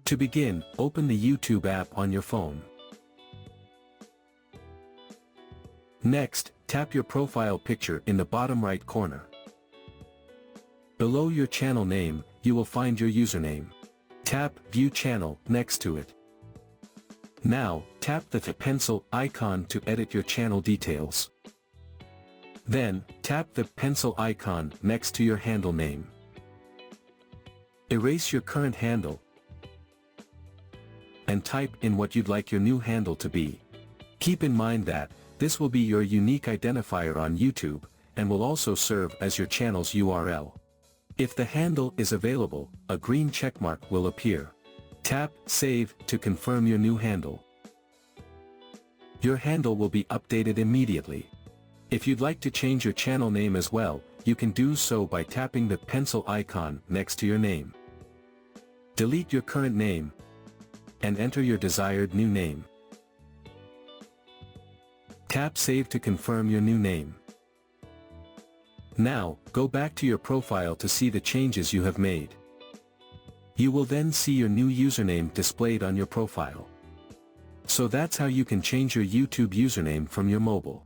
To begin, open the YouTube app on your phone. Next, tap your profile picture in the bottom right corner. Below your channel name, you will find your username. Tap View Channel next to it. Now, tap the pencil icon to edit your channel details. Then, tap the pencil icon next to your handle name. Erase your current handle and type in what you'd like your new handle to be. Keep in mind that this will be your unique identifier on YouTube, and will also serve as your channel's URL. If the handle is available, a green checkmark will appear. Tap Save to confirm your new handle. Your handle will be updated immediately. If you'd like to change your channel name as well, you can do so by tapping the pencil icon next to your name. Delete your current name and enter your desired new name. Tap Save to confirm your new name. Now, go back to your profile to see the changes you have made. You will then see your new username displayed on your profile. So that's how you can change your YouTube username from your mobile.